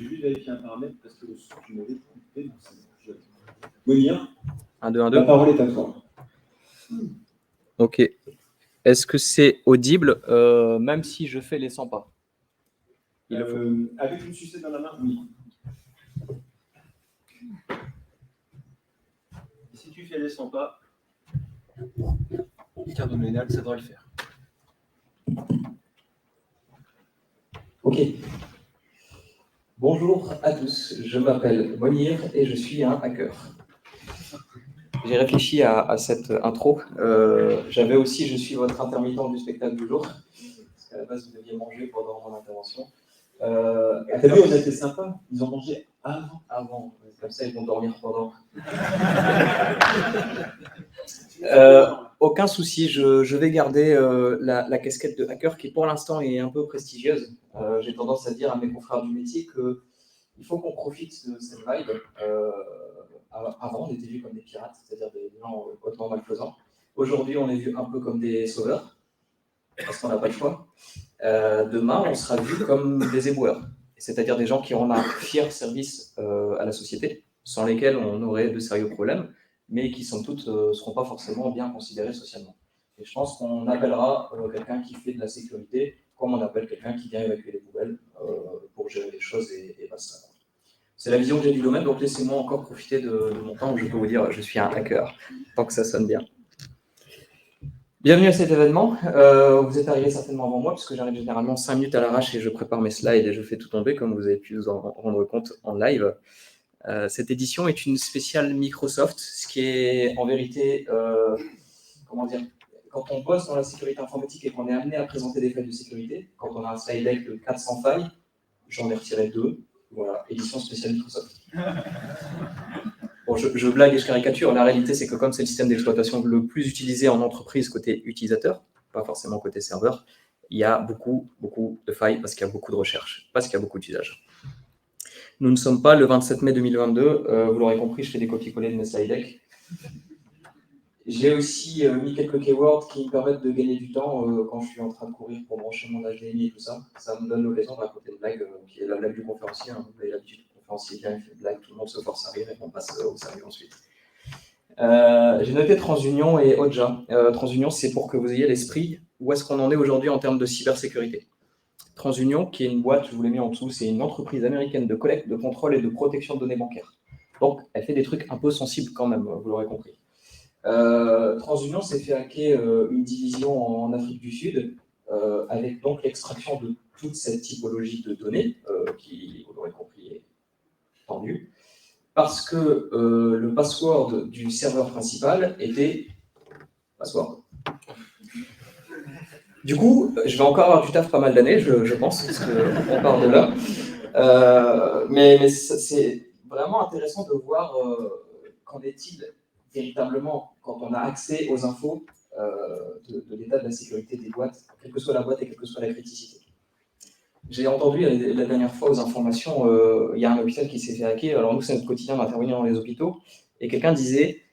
vais juste vérifier un paramètre parce que le son, tu m'avais coupé. Mounir, 1, 2, 1, 2. la parole est à toi. Ok. Est-ce que c'est audible même si je fais les 100 pas? Avec une sucette dans la main, oui. Et si tu fais les 100 pas, cardinal, ça devrait le faire. Ok. Bonjour à tous, je m'appelle Mounir et je suis un hacker. J'ai réfléchi à cette intro. J'avais aussi, je suis votre intermittent du spectacle du jour. Parce qu'à la base, vous deviez manger pendant mon intervention. T'as vu, on a été sympa. Ils ont mangé avant. Comme ça, ils vont dormir pendant. Aucun souci, je vais garder la casquette de hacker qui, pour l'instant, est un peu prestigieuse. J'ai tendance à dire à mes confrères du métier qu'il faut qu'on profite de cette vibe. Avant, on était vus comme des pirates, c'est-à-dire des gens hautement malfaisants. Aujourd'hui, on est vus un peu comme des sauveurs, parce qu'on n'a pas le choix. Demain, on sera vus comme des éboueurs, c'est-à-dire des gens qui rendent un fier service à la société, sans lesquels on aurait de sérieux problèmes, mais qui, somme toute, ne seront pas forcément bien considérés socialement. Et je pense qu'on appellera quelqu'un qui fait de la sécurité, comme on appelle quelqu'un qui vient évacuer les poubelles pour gérer les choses et basta. C'est la vision que j'ai du domaine, donc laissez-moi encore profiter de mon temps où je peux vous dire je suis un hacker, tant que ça sonne bien. Bienvenue à cet événement. Vous êtes arrivés certainement avant moi, puisque j'arrive généralement 5 minutes à l'arrache et je prépare mes slides et je fais tout tomber, comme vous avez pu vous en rendre compte en live. Cette édition est une spéciale Microsoft, ce qui est en vérité, comment dire, quand on bosse dans la sécurité informatique et qu'on est amené à présenter des failles de sécurité, quand on a un slide deck de 400 failles, j'en ai retiré 2. Voilà, édition spéciale Microsoft. Bon, je blague et je caricature. La réalité, c'est que comme c'est le système d'exploitation le plus utilisé en entreprise côté utilisateur, pas forcément côté serveur, il y a beaucoup de failles parce qu'il y a beaucoup de recherches, parce qu'il y a beaucoup d'usages. Nous ne sommes pas le 27 mai 2022. Vous l'aurez compris, je fais des copier-coller de mes slide decks. J'ai aussi mis quelques keywords qui me permettent de gagner du temps quand je suis en train de courir pour brancher mon HDMI et tout ça. Ça me donne l'occasion de raconter une blague qui est la blague du conférencier. Vous avez l'habitude, le conférencier vient, il fait une blague, tout le monde se force à rire et on passe au sérieux ensuite. J'ai noté TransUnion et Oja. TransUnion, c'est pour que vous ayez l'esprit où est-ce qu'on en est aujourd'hui en termes de cybersécurité. TransUnion, qui est une boîte, je vous l'ai mis en dessous, c'est une entreprise américaine de collecte, de contrôle et de protection de données bancaires. Donc, elle fait des trucs un peu sensibles quand même, vous l'aurez compris. TransUnion s'est fait hacker une division en Afrique du Sud, avec donc l'extraction de toute cette typologie de données, qui, vous l'aurez compris, est tendue, parce que le password du serveur principal était password. Du coup, je vais encore avoir du taf pas mal d'années, je pense, parce qu'on part de là. Mais c'est vraiment intéressant de voir qu'en est-il véritablement quand on a accès aux infos de l'état de la sécurité des boîtes, quelle que soit la boîte et quelle que soit la criticité. J'ai entendu la dernière fois aux informations, il y a un hôpital qui s'est fait hacker. Alors nous, c'est notre quotidien d'intervenir dans les hôpitaux. Et quelqu'un disait,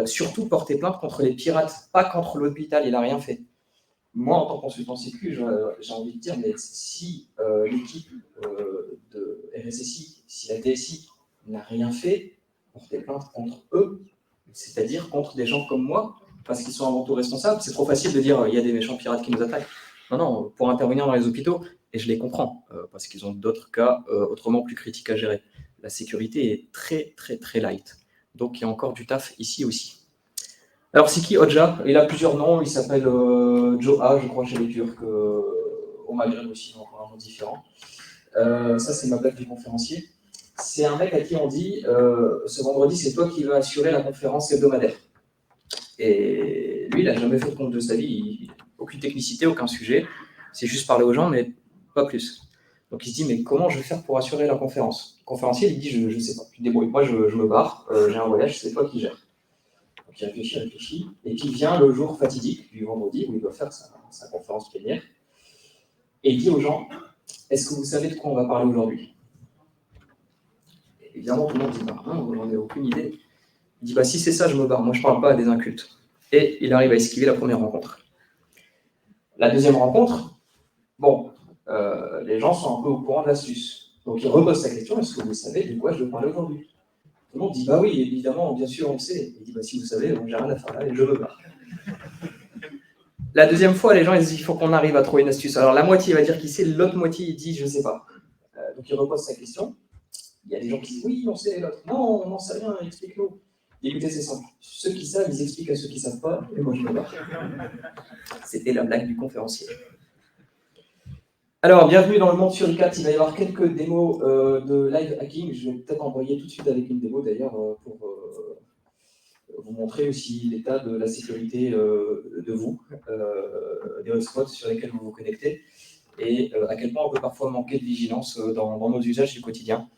surtout porter plainte contre les pirates, pas contre l'hôpital, il n'a rien fait. Moi, en tant que consultant sécu, j'ai envie de dire, mais si l'équipe de RSSI, si la DSI n'a rien fait, porter plainte contre eux, c'est-à-dire contre des gens comme moi, parce qu'ils sont avant tout responsables. C'est trop facile de dire il y a des méchants pirates qui nous attaquent. Non, pour intervenir dans les hôpitaux, et je les comprends, parce qu'ils ont d'autres cas autrement plus critiques à gérer. La sécurité est très light. Donc il y a encore du taf ici aussi. Alors c'est qui Oja? Il a plusieurs noms, il s'appelle Joa, je crois, chez les Turcs, au Maghreb aussi, donc un nom différent. Ça, c'est ma blague du conférencier. C'est un mec à qui on dit ce vendredi, c'est toi qui vas assurer la conférence hebdomadaire. Et lui, il n'a jamais fait de compte de sa vie, aucune technicité, aucun sujet. C'est juste parler aux gens, mais pas plus. Donc il se dit, mais comment je vais faire pour assurer la conférence? Le conférencier, il dit, je ne sais pas, tu te débrouilles, moi je me barre, j'ai un voyage, c'est toi qui gères. Donc il réfléchit, et puis vient le jour fatidique du vendredi où il doit faire sa conférence plénière, et il dit aux gens, est-ce que vous savez de quoi on va parler aujourd'hui? Évidemment, tout le monde dit, bah non, j'en ai aucune idée. Il dit, bah si c'est ça, je me barre, moi je ne parle pas à des incultes. Et il arrive à esquiver la première rencontre. La deuxième rencontre, bon, les gens sont un peu au courant de l'astuce. Donc il repose sa question, est-ce que vous savez de quoi je veux parler aujourd'hui? Tout le monde dit, bah oui, évidemment, bien sûr, on le sait. Il dit, bah si vous savez, j'ai rien à faire là et je me barre. La deuxième fois, les gens ils disent, il faut qu'on arrive à trouver une astuce. Alors la moitié va dire qu'il sait, l'autre moitié il dit, je ne sais pas. Donc il repose sa question. Il y a des gens qui disent, oui, on sait, l'autre, non, on n'en sait rien, explique-nous. Écoutez, c'est simple. Ceux qui savent, ils expliquent à ceux qui ne savent pas, et moi je me barre. C'était la blague du conférencier. Alors, bienvenue dans le monde Suricat. Il va y avoir quelques démos de live hacking. Je vais peut-être envoyer tout de suite avec une démo d'ailleurs pour vous montrer aussi l'état de la sécurité de vous, des hotspots sur lesquels vous vous connectez, et à quel point on peut parfois manquer de vigilance dans nos usages du quotidien.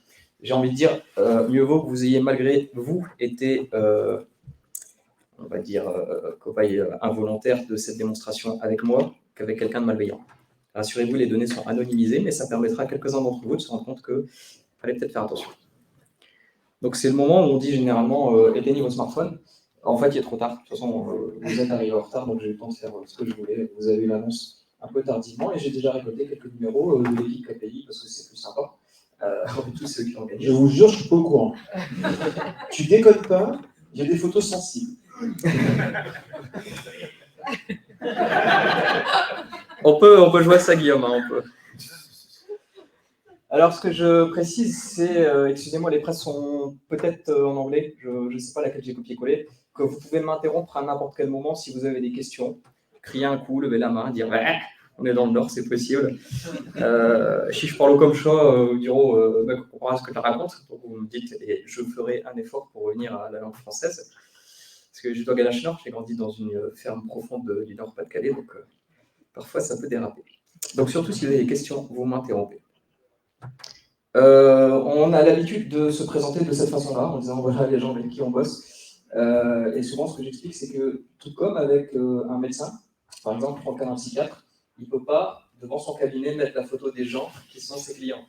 J'ai envie de dire, mieux vaut que vous ayez malgré vous été, on va dire, cobaye involontaire de cette démonstration avec moi qu'avec quelqu'un de malveillant. Rassurez-vous, les données sont anonymisées, mais ça permettra à quelques-uns d'entre vous de se rendre compte qu'il fallait peut-être faire attention. Donc c'est le moment où on dit généralement éteignez vos smartphones. En fait, il est trop tard. De toute façon, vous êtes arrivé en retard, donc j'ai eu le temps de faire ce que je voulais. Vous avez eu l'annonce un peu tardivement et j'ai déjà récolté quelques numéros de l'équipe KPI parce que c'est plus sympa. Tous ceux qui ont gagné. Je vous jure, je suis pas au courant. Tu déconnes pas, il y a des photos sensibles. On peut jouer à ça, Guillaume, hein, on peut. Alors, ce que je précise, c'est, excusez-moi, les presses sont peut-être en anglais, je ne sais pas laquelle j'ai copié-collé, que vous pouvez m'interrompre à n'importe quel moment si vous avez des questions. Crier un coup, lever la main, dire ouais, on est dans le Nord, c'est possible. Si je parle comme chat, vous diront on comprendra ce que tu racontes. Donc vous me dites, et je ferai un effort pour revenir à la langue française. Parce que je dois gagner Nord, j'ai grandi dans une ferme profonde du Nord-Pas-de-Calais, donc parfois ça peut déraper. Donc surtout si vous avez des questions, vous m'interrompez. On a l'habitude de se présenter de cette façon-là, en disant voilà les gens avec qui on bosse. Et souvent, ce que j'explique, c'est que tout comme avec un médecin, par exemple, prends le cas d'un psychiatre, il ne peut pas, devant son cabinet, mettre la photo des gens qui sont ses clients.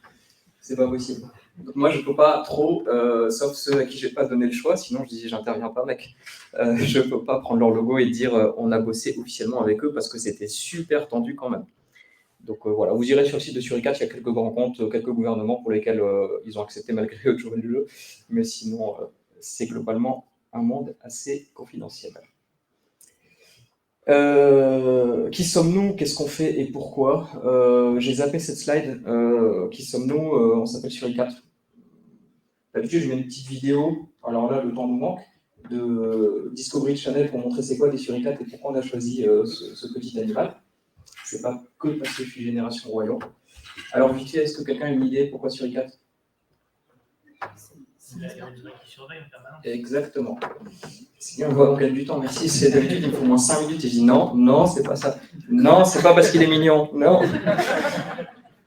C'est pas possible. Donc moi, je ne peux pas trop, sauf ceux à qui je n'ai pas donné le choix, sinon je dis j'interviens pas, mec. Je ne peux pas prendre leur logo et dire on a bossé officiellement avec eux parce que c'était super tendu quand même. Donc voilà, vous irez sur le site de Suricat, il y a quelques grands comptes, quelques gouvernements pour lesquels ils ont accepté malgré eux de jouer le jeu, mais sinon c'est globalement un monde assez confidentiel. Qui sommes-nous? Qu'est-ce qu'on fait et pourquoi? J'ai zappé cette slide. Qui sommes-nous? On s'appelle Suricat. D'habitude, je mets une petite vidéo, alors là le temps nous manque, de Discovery Channel pour montrer c'est quoi des Suricat et pourquoi on a choisi ce petit animal. C'est pas que parce que je suis génération royaume. Alors, vite fait, est-ce que quelqu'un a une idée pourquoi Suricat? C'est la qui surveille en permanence. Exactement. Si on gagne du temps, merci. C'est d'habitude, il me faut au moins 5 minutes et je dis non, c'est pas ça. Non, c'est pas parce qu'il est mignon. Non.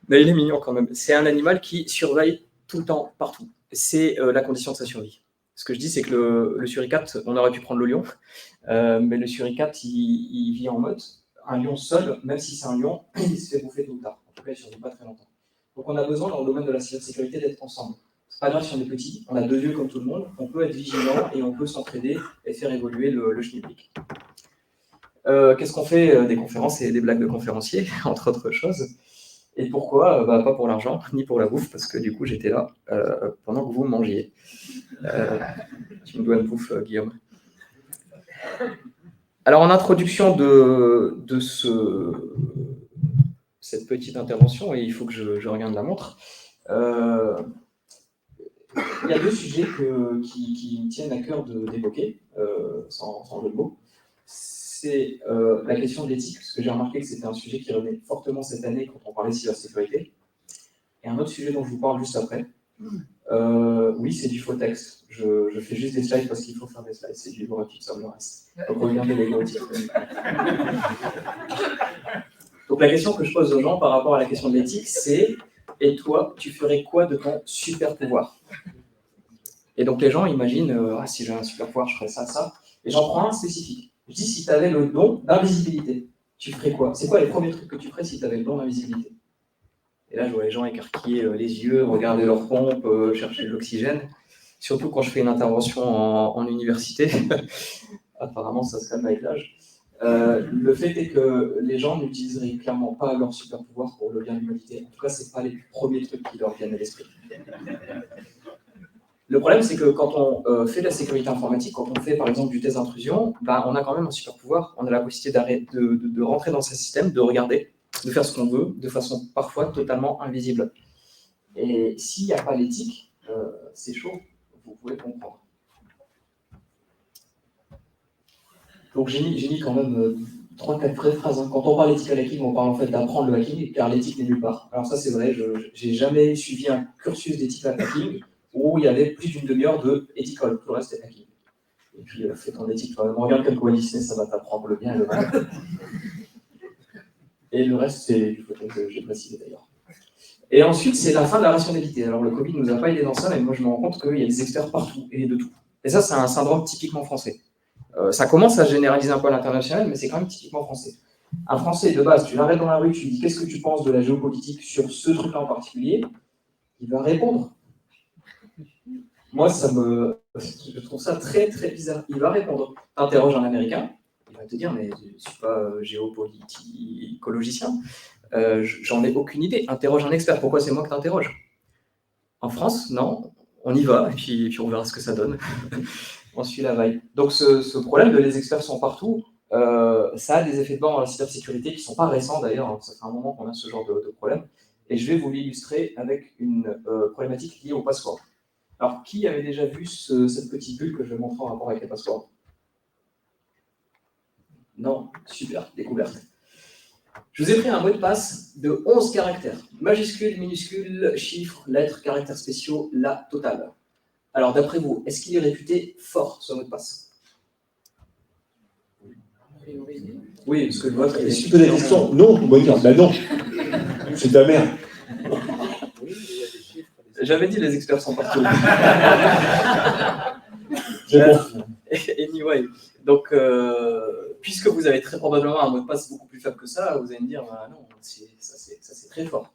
Mais il est mignon quand même. C'est un animal qui surveille tout le temps, partout. C'est la condition de sa survie. Ce que je dis, c'est que le suricate, on aurait pu prendre le lion, mais le suricate, il vit en meute. Un lion seul, même si c'est un lion, il se fait bouffer tôt ou tard. En tout cas, il ne survit pas très longtemps. Donc on a besoin, dans le domaine de la cybersécurité, d'être ensemble. C'est pas grave si on est petit, on a 2 yeux comme tout le monde, on peut être vigilant et on peut s'entraider et faire évoluer le schmilblick. Qu'est-ce qu'on fait? Des conférences et des blagues de conférenciers, entre autres choses. Et pourquoi? Pas pour l'argent, ni pour la bouffe, parce que du coup, j'étais là pendant que vous mangiez. Tu me dois une bouffe, Guillaume. Alors, en introduction de cette petite intervention, et il faut que je regarde la montre, il y a 2 sujets qui me tiennent à cœur d'évoquer, sans jeu de mots. C'est la question de l'éthique, parce que j'ai remarqué que c'était un sujet qui revenait fortement cette année quand on parlait de cybersécurité. Et un autre sujet dont je vous parle juste après. Oui, c'est du faux texte. Je fais juste des slides parce qu'il faut faire des slides. C'est du gratuit, ça me le reste. Donc regardez les gros titres. Donc la question que je pose aux gens par rapport à la question de l'éthique, c'est « Et toi, tu ferais quoi de ton super pouvoir ?» Et donc les gens imaginent « si j'ai un super pouvoir, je ferais ça, ça. » Et j'en prends un spécifique. Je dis « Si tu avais le don d'invisibilité, tu ferais quoi ?» C'est quoi les premiers trucs que tu ferais si tu avais le don d'invisibilité? Et là, je vois les gens écarquiller les yeux, regarder leur pompe, chercher de l'oxygène. Surtout quand je fais une intervention en université. Apparemment, ça se calme avec l'âge. Le fait est que les gens n'utiliseraient clairement pas leur super pouvoir pour le bien de l'humanité. En tout cas, c'est pas les premiers trucs qui leur viennent à l'esprit. Le problème, c'est que quand on fait de la sécurité informatique, quand on fait par exemple du test d'intrusion, bah, on a quand même un super pouvoir. On a la possibilité de rentrer dans ces systèmes, de regarder, de faire ce qu'on veut, de façon parfois totalement invisible. Et s'il n'y a pas l'éthique, c'est chaud, vous pouvez comprendre. Donc j'ai mis quand même 3-4 vraies phrases. Hein. Quand on parle d'éthique à hacking, on parle en fait d'apprendre le hacking, car l'éthique n'est nulle part. Alors ça c'est vrai, je n'ai jamais suivi un cursus d'éthique à hacking où il y avait plus d'une demi-heure de éthicole, tout le reste est hacking. Et puis fais ton éthique toi-même, regarde quelques Walt Disney, ça va t'apprendre le bien et le mal. Et le reste c'est du photo que j'ai précisé d'ailleurs. Et ensuite c'est la fin de la rationalité. Alors le Covid ne nous a pas aidé dans ça, mais moi je me rends compte qu'il y a des experts partout et de tout. Et ça c'est un syndrome typiquement français. Ça commence à généraliser un peu à l'international, mais c'est quand même typiquement français. Un Français, de base, tu l'arrêtes dans la rue, tu lui dis « Qu'est-ce que tu penses de la géopolitique sur ce truc-là en particulier ?» Il va répondre. Moi, je trouve ça très, très bizarre. Il va répondre. Tu interroges un Américain, il va te dire « Mais je ne suis pas géopoliticologicien, j'en ai aucune idée. Interroge un expert, pourquoi c'est moi que tu interroges ?» En France, non, on y va, et puis on verra ce que ça donne. On suit la vague. Donc ce problème de les experts sont partout, ça a des effets de bord dans la cybersécurité qui ne sont pas récents d'ailleurs, ça fait un moment qu'on a ce genre de problème. Et je vais vous l'illustrer avec une problématique liée au password. Alors, qui avait déjà vu cette petite bulle que je vais montrer en rapport avec les passwords? Non, super, découverte. Je vous ai pris un mot de passe de 11 caractères. Majuscules, minuscules, chiffres, lettres, caractères spéciaux, la totale. Alors, d'après vous, est-ce qu'il est réputé fort, ce mot de passe? Oui, parce que le vôtre est... Si tu poses la question, non, on va dire, bah non, c'est ta mère. J'avais dit les experts sont partout. Anyway, donc, puisque vous avez très probablement un mot de passe beaucoup plus faible que ça, vous allez me dire, bah non, ça c'est très fort.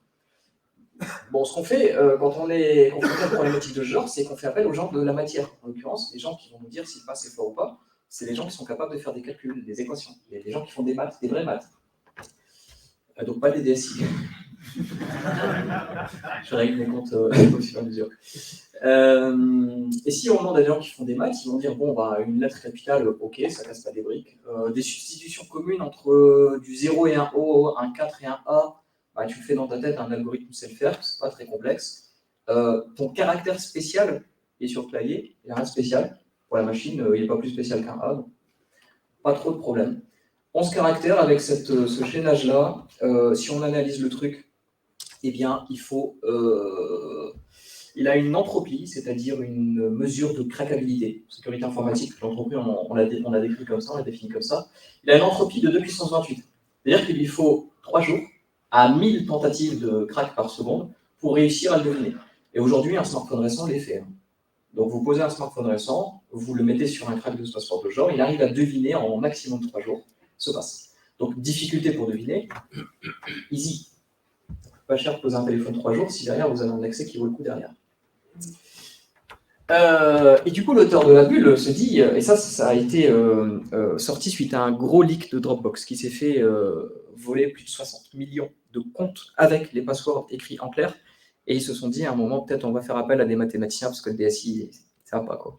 Bon, ce qu'on fait quand on est confronté à une problématique de ce genre, c'est qu'on fait appel aux gens de la matière. En l'occurrence, les gens qui vont nous dire si le passe est fort ou pas, c'est les gens qui sont capables de faire des calculs, des équations. Il y a des gens qui font des maths, des vraies maths. Donc pas des DSI. Je règle mes comptes au fur et à mesure. Et si on demande à des gens qui font des maths, ils vont dire, bon, bah, une lettre capitale, ok, ça casse pas des briques. Des substitutions communes entre du 0 et un O, un 4 et un A, bah, tu le fais dans ta tête, un algorithme sait le faire, c'est pas très complexe. Ton caractère spécial est sur le clavier, il n'y a rien de spécial. Pour la machine, il n'est pas plus spécial qu'un A, donc pas trop de problème. 11 caractères avec ce chaînage-là, si on analyse le truc, eh bien, il a une entropie, c'est-à-dire une mesure de craquabilité. Sécurité informatique, l'entropie, on l'a décrit comme ça, on l'a défini comme ça. Il a une entropie de 2 puissance 28. C'est-à-dire qu'il lui faut 3 jours à 1000 tentatives de crack par seconde pour réussir à le deviner. Et aujourd'hui, un smartphone récent les fait. Donc vous posez un smartphone récent, vous le mettez sur un crack de ce password de genre, il arrive à deviner en maximum 3 jours ce passe. Donc difficulté pour deviner, easy. Pas cher de poser un téléphone 3 jours si derrière vous avez un accès qui vaut le coup derrière. Et du coup, l'auteur de la bulle se dit, et ça a été sorti suite à un gros leak de Dropbox qui s'est fait voler plus de 60 millions de comptes avec les passwords écrits en clair. Et ils se sont dit à un moment, peut-être on va faire appel à des mathématiciens parce que le DSI, ça va pas quoi.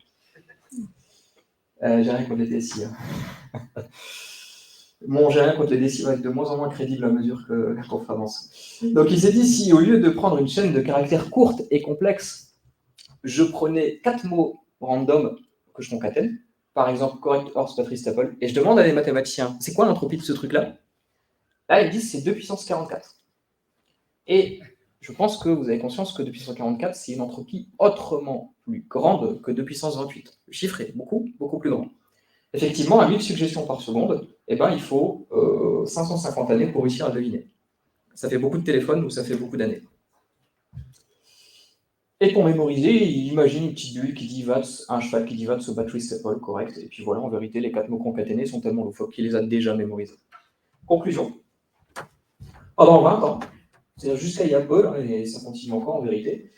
J'ai rien contre les DSI. Hein. Bon, j'ai rien contre les DSI, va être de moins en moins crédible à mesure qu'on avance. Donc il s'est dit, si au lieu de prendre une chaîne de caractères courte et complexe, je prenais 4 mots random que je concatène, par exemple correct horse battery staple, et je demande à des mathématiciens, c'est quoi l'entropie de ce truc-là? Là, ils disent c'est 2 puissance 44. Et je pense que vous avez conscience que 2 puissance 44, c'est une entropie autrement plus grande que 2 puissance 28. Le chiffre est beaucoup, beaucoup plus grand. Effectivement, à 1000 suggestions par seconde, eh ben, il faut 550 années pour réussir à deviner. Ça fait beaucoup de téléphones ou ça fait beaucoup d'années. Et pour mémoriser, il imagine une petite bulle qui dit VATS, un cheval qui dit VATS au battery staple, correct. Et puis voilà, en vérité, les 4 mots concaténés sont tellement loufoques qu'il les a déjà mémorisés. Conclusion. Pendant 20 ans, c'est-à-dire jusqu'à il y a peu, et ça continue encore en vérité,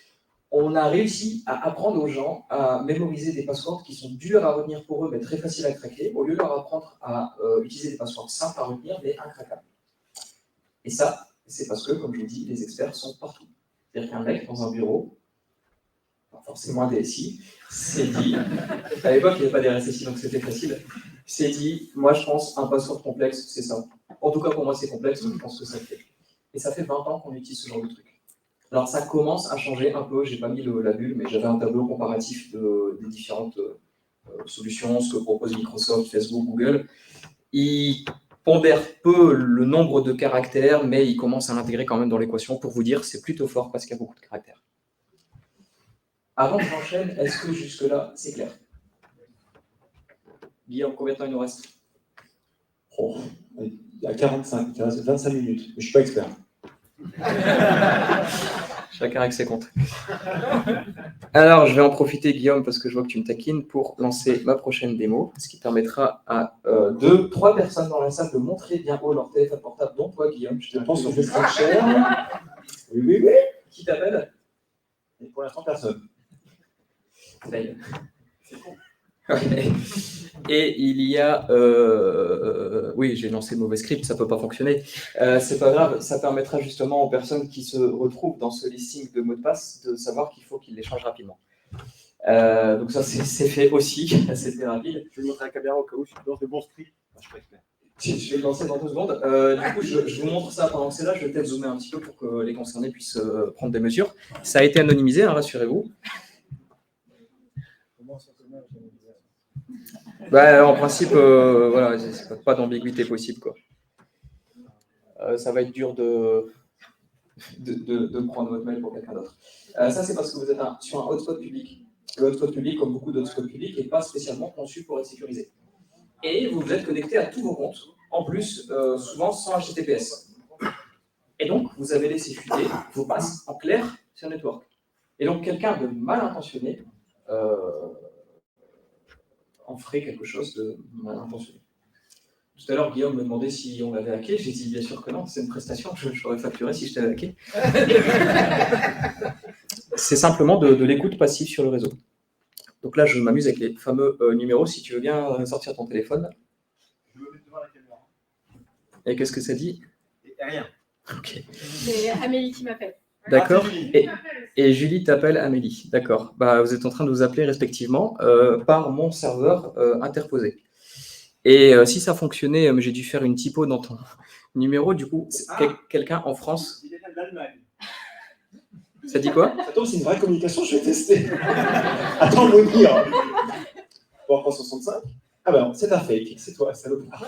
on a réussi à apprendre aux gens à mémoriser des passwords qui sont durs à retenir pour eux, mais très faciles à craquer, au lieu de leur apprendre à utiliser des passwords simples à retenir, mais incraquables. Et ça, c'est parce que, comme je vous dis, les experts sont partout. C'est-à-dire qu'un mec dans un bureau, pas forcément un DSI, s'est dit, à l'époque il n'y avait pas des RSSI donc c'était facile, s'est dit, moi je pense un password complexe, c'est ça. En tout cas pour moi c'est complexe, donc je pense que ça le fait. Et ça fait 20 ans qu'on utilise ce genre de truc. Alors ça commence à changer un peu, j'ai pas mis la bulle, mais j'avais un tableau comparatif des différentes solutions, ce que propose Microsoft, Facebook, Google. Ils pondèrent peu le nombre de caractères, mais ils commencent à l'intégrer quand même dans l'équation pour vous dire c'est plutôt fort parce qu'il y a beaucoup de caractères. Avant que j'enchaîne, est-ce que jusque-là, c'est clair? Guillaume, combien de temps il nous reste? Oh, il y a 45, il reste 25 minutes. Mais je ne suis pas expert. Chacun avec ses comptes. Alors, je vais en profiter, Guillaume, parce que je vois que tu me taquines, pour lancer ma prochaine démo, ce qui permettra à 2-3 personnes dans la salle de montrer bien haut leur téléphone portable, dont toi, Guillaume. Je te pense qu'on fait très cher. Oui, oui, oui. Qui t'appelle? Et pour l'instant, personne. Fail. Ouais. Et il y a... oui, j'ai lancé le mauvais script, ça ne peut pas fonctionner. C'est pas grave, ça permettra justement aux personnes qui se retrouvent dans ce listing de mots de passe de savoir qu'il faut qu'ils les changent rapidement. Donc ça, c'est fait aussi, c'était rapide. Je vais montrer la caméra au cas où je lance des bons scripts. Enfin, je suis pas expert. Je vais le lancer dans 2 secondes. Du coup, je vous montre ça pendant que c'est là. Je vais peut-être zoomer un petit peu pour que les concernés puissent prendre des mesures. Ça a été anonymisé, hein, rassurez-vous. Bah, en principe, voilà, pas d'ambiguïté possible, quoi. Ça va être dur de prendre votre mail pour quelqu'un d'autre. Ça, c'est parce que vous êtes sur un hotspot public. Le hotspot public, comme beaucoup d'hotspots publics, n'est pas spécialement conçu pour être sécurisé. Et vous vous êtes connecté à tous vos comptes, en plus, souvent sans HTTPS. Et donc, vous avez laissé fuiter vos passes en clair sur Network. Et donc, quelqu'un de mal intentionné en ferait quelque chose de mal intentionné. Tout à l'heure, Guillaume me demandait si on l'avait hacké. J'ai dit bien sûr que non, c'est une prestation, je l'aurais facturé si je t'avais hacké. C'est simplement de l'écoute passive sur le réseau. Donc là, je m'amuse avec les fameux numéros. Si tu veux bien sortir ton téléphone. Je me mets devant la caméra. Et qu'est-ce que ça dit? Rien. Ok. C'est Amélie qui m'appelle. D'accord. Ah, Julie. Et Julie t'appelle Amélie. D'accord. Bah, vous êtes en train de vous appeler respectivement par mon serveur interposé. Et si ça fonctionnait, j'ai dû faire une typo dans ton numéro. Du coup, quelqu'un en France. Il est de l'Allemagne. Ça dit quoi? Ça tombe, c'est une vraie communication, je vais tester. Attends, me dire. Bon, 365. Ah ben non, c'est un fake, c'est toi, salopard.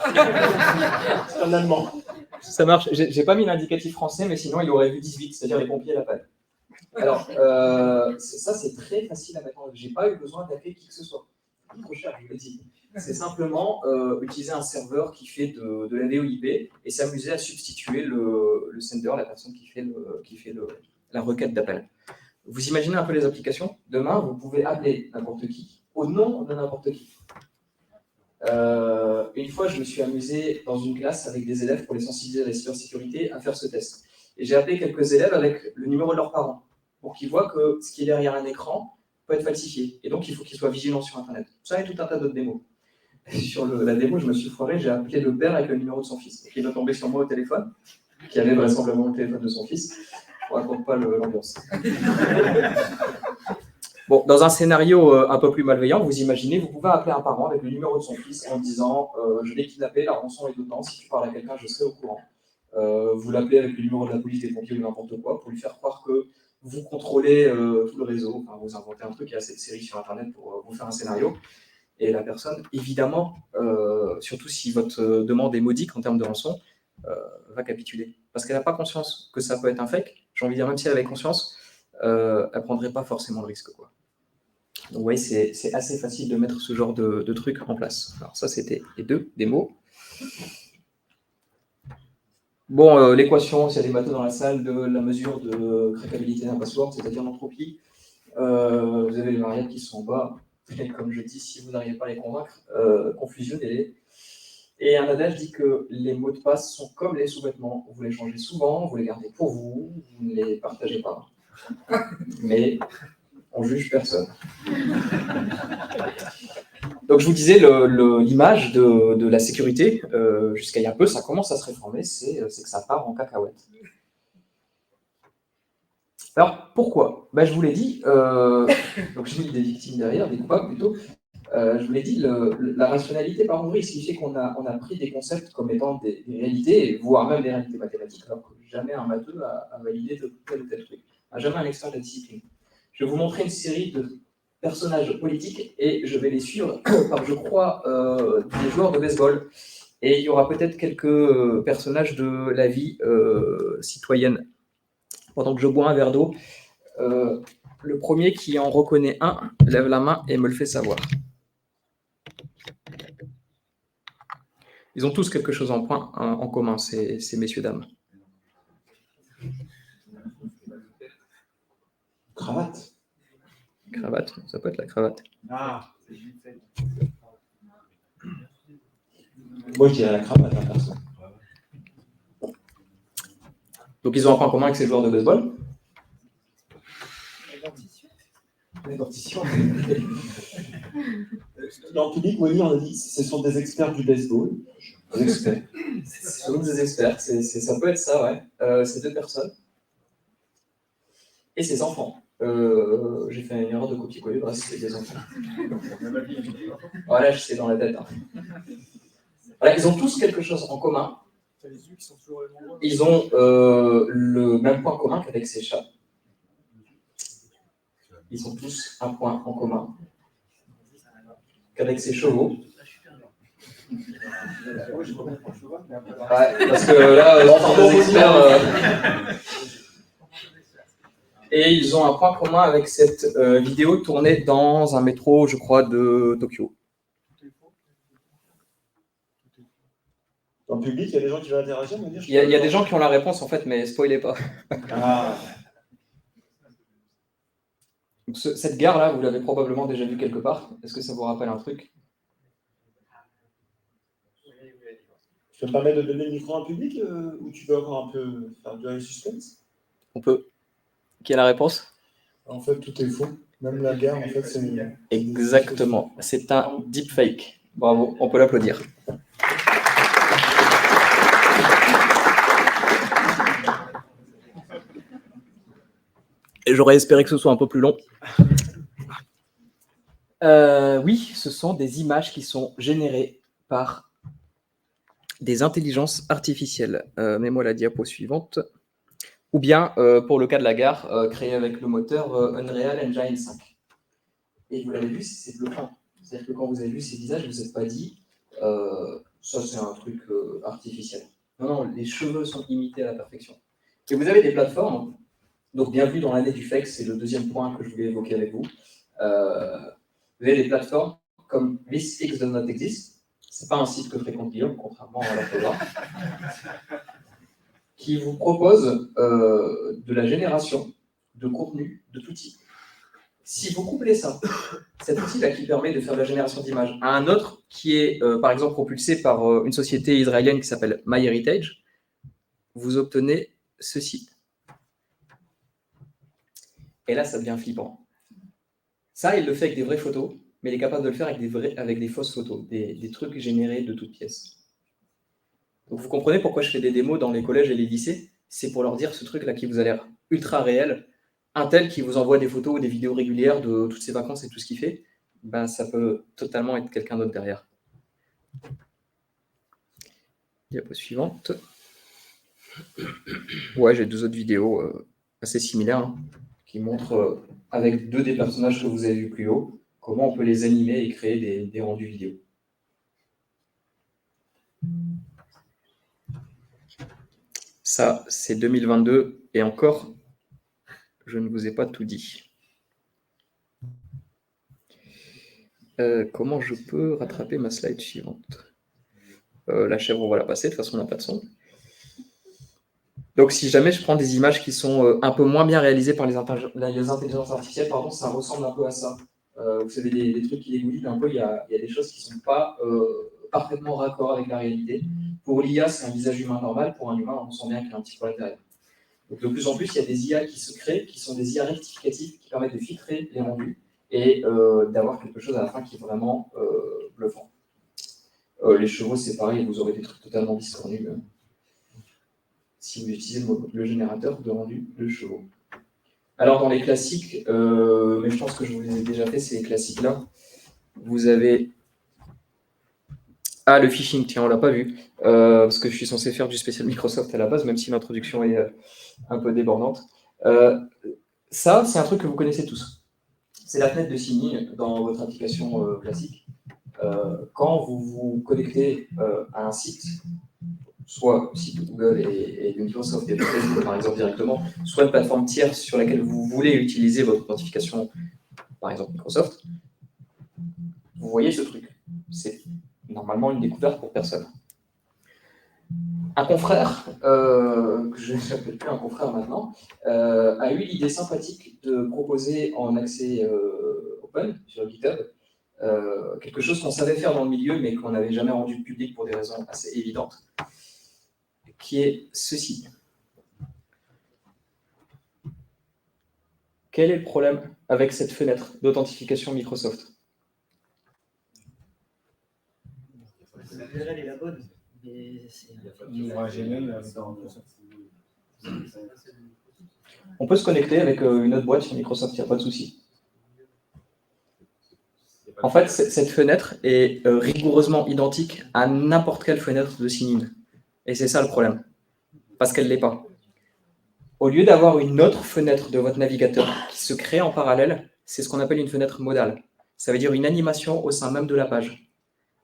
C'est un Allemand. Ça marche. J'ai pas mis l'indicatif français, mais sinon il aurait vu 18, c'est-à-dire les pompiers l'appellent. Alors, ça c'est très facile à mettre en œuvre. J'ai pas eu besoin d'appeler qui que ce soit. C'est trop cher, je vous l'ai dit. C'est simplement utiliser un serveur qui fait de la VoIP et s'amuser à substituer le sender, la personne qui fait la requête d'appel. Vous imaginez un peu les applications? Demain, vous pouvez appeler n'importe qui au nom de n'importe qui. Une fois, je me suis amusé dans une classe avec des élèves pour les sensibiliser à la cybersécurité à faire ce test. Et j'ai appelé quelques élèves avec le numéro de leurs parents pour qu'ils voient que ce qui est derrière un écran peut être falsifié. Et donc, il faut qu'ils soient vigilants sur Internet. Ça et tout un tas d'autres démos. Sur la démo, je me suis foiré, j'ai appelé le père avec le numéro de son fils. Et il va tomber sur moi au téléphone, qui avait vraisemblablement le téléphone de son fils. Je ne raconte pas l'ambiance. Bon, dans un scénario un peu plus malveillant, vous imaginez, vous pouvez appeler un parent avec le numéro de son fils en disant je l'ai kidnappé, la rançon est dedans, si tu parles à quelqu'un, je serai au courant. Vous l'appelez avec le numéro de la police, des pompiers ou n'importe quoi, pour lui faire croire que vous contrôlez tout le réseau. Enfin, vous inventez un truc, il y a cette série sur Internet pour vous faire un scénario. Et la personne, évidemment, surtout si votre demande est modique en termes de rançon, va capituler. Parce qu'elle n'a pas conscience que ça peut être un fake. J'ai envie de dire, même si elle avait conscience, elle ne prendrait pas forcément le risque, quoi. Donc, vous voyez, c'est assez facile de mettre ce genre de truc en place. Alors, ça, c'était les 2 démos. Bon, l'équation, s'il y a des bateaux dans la salle, de la mesure de craquabilité d'un password, c'est-à-dire l'entropie. Vous avez les variables qui sont en bas. Et comme je dis, si vous n'arrivez pas à les convaincre, confusionnez-les. Et un adage dit que les mots de passe sont comme les sous-vêtements. Vous les changez souvent, vous les gardez pour vous, vous ne les partagez pas. Mais on juge personne. Donc je vous disais, l'image de la sécurité, jusqu'à il y a peu, ça commence à se réformer, c'est que ça part en cacahuète. Alors pourquoi? Je vous l'ai dit, donc j'ai mis des victimes derrière, des coupables plutôt. Je vous l'ai dit, la rationalité par ouvrir, ce qui fait qu'on a pris des concepts comme étant des réalités, voire même des réalités mathématiques, alors que jamais un matheux a validé tel ou tel truc, jamais un expert de la discipline. Je vais vous montrer une série de personnages politiques et je vais les suivre par, je crois, des joueurs de baseball. Et il y aura peut-être quelques personnages de la vie citoyenne. Pendant que je bois un verre d'eau, le premier qui en reconnaît un lève la main et me le fait savoir. Ils ont tous quelque chose en commun, ces messieurs-dames. Cravate. Cravate, ça peut être la cravate. Ah, c'est vite fait. Moi, je dirais la cravate, hein, perso. Donc ils ont un point commun avec ces joueurs de baseball. La dentition. Dans le public, Molly, on a dit ce sont des experts du baseball. Des experts. Ce sont des experts, ça peut être ça, ouais. Ces deux personnes. Et ses enfants. J'ai fait une erreur de copier-coller, c'est des enfants. Voilà, je sais dans la tête. Hein. Voilà, ils ont tous quelque chose en commun. Ils ont le même point commun qu'avec ces chats. Ils ont tous un point en commun qu'avec ces chevaux. Ouais, parce que là, on sont des experts. Et ils ont un point commun avec cette vidéo tournée dans un métro, je crois, de Tokyo. Dans le public, il y a des gens qui veulent interagir, me dire. Il y a des gens qui ont la réponse, en fait, mais spoilez pas. Ah. Donc, cette gare-là, vous l'avez probablement déjà vue quelque part. Est-ce que ça vous rappelle un truc? Tu peux me permettre de donner le micro à un public ou tu veux encore un peu faire du suspense? On peut. Qui a la réponse? En fait, tout est faux. Même la gare, en fait, c'est... Exactement. C'est un deepfake. Bravo, on peut l'applaudir. Et j'aurais espéré que ce soit un peu plus long. Oui, ce sont des images qui sont générées par des intelligences artificielles. Mets-moi la diapo suivante. Ou bien, pour le cas de la gare, créée avec le moteur Unreal Engine 5. Et vous l'avez vu, c'est bluffant. C'est-à-dire que quand vous avez vu ces visages, vous ne vous êtes pas dit ça c'est un truc artificiel. Non, les cheveux sont imités à la perfection. Et vous avez des plateformes, donc bienvenue dans l'année du fake, c'est le deuxième point que je voulais évoquer avec vous. Vous avez des plateformes comme This X Does Not Exist. Ce n'est pas un site que fréquente Guillaume, contrairement à l'orthographe, qui vous propose de la génération de contenu de tout type. Si vous couplez ça, cet outil-là qui permet de faire de la génération d'images, à un autre qui est, par exemple, propulsé par une société israélienne qui s'appelle MyHeritage, vous obtenez ceci. Et là, ça devient flippant. Ça, il le fait avec des vraies photos, mais il est capable de le faire avec des fausses photos, des trucs générés de toutes pièces. Donc vous comprenez pourquoi je fais des démos dans les collèges et les lycées? C'est pour leur dire ce truc-là qui vous a l'air ultra réel. Un tel qui vous envoie des photos ou des vidéos régulières de toutes ses vacances et tout ce qu'il fait, ben, ça peut totalement être quelqu'un d'autre derrière. Diapo suivante. Ouais, j'ai deux autres vidéos assez similaires hein, qui montrent, avec deux des personnages que vous avez vus plus haut, comment on peut les animer et créer des rendus vidéo. Ça, c'est 2022 et encore, je ne vous ai pas tout dit. Comment je peux rattraper ma slide suivante? La chèvre, on va la passer, de toute façon, on n'a pas de son. Donc, si jamais je prends des images qui sont un peu moins bien réalisées par les intelligences artificielles, pardon, ça ressemble un peu à ça. Vous savez, des trucs qui dégoulissent un peu, il y a des choses qui ne sont pas parfaitement raccord avec la réalité. Pour l'IA, c'est un visage humain normal. Pour un humain, on sent bien qu'il y a un petit problème derrière. Donc de plus en plus, il y a des IA qui se créent, qui sont des IA rectificatives, qui permettent de filtrer les rendus et d'avoir quelque chose à la fin qui est vraiment bluffant. Les chevaux, c'est pareil, vous aurez des trucs totalement discordus si vous utilisez le générateur de rendu de chevaux. Alors dans les classiques, mais je pense que je vous les ai déjà fait, c'est les classiques là. Vous avez... Ah, le phishing, tiens, on l'a pas vu, parce que je suis censé faire du spécial Microsoft à la base, même si l'introduction est un peu débordante. Ça, c'est un truc que vous connaissez tous. C'est la fenêtre de signing dans votre application classique. Quand vous vous connectez à un site, soit site de Google et de Microsoft et de Facebook par exemple directement, soit une plateforme tierce sur laquelle vous voulez utiliser votre authentification, par exemple Microsoft, vous voyez ce truc. C'est normalement une découverte pour personne. Un confrère, que je n'appelle plus un confrère maintenant, a eu l'idée sympathique de proposer en accès open sur GitHub quelque chose qu'on savait faire dans le milieu mais qu'on n'avait jamais rendu public pour des raisons assez évidentes, qui est ceci. Quel est le problème avec cette fenêtre d'authentification Microsoft? Elle est la bonne. Mais c'est On peut se connecter avec une autre boîte sur Microsoft, il n'y a pas de souci. En fait, cette fenêtre est rigoureusement identique à n'importe quelle fenêtre de sign-in. Et c'est ça le problème. Parce qu'elle ne l'est pas. Au lieu d'avoir une autre fenêtre de votre navigateur qui se crée en parallèle, c'est ce qu'on appelle une fenêtre modale. Ça veut dire une animation au sein même de la page.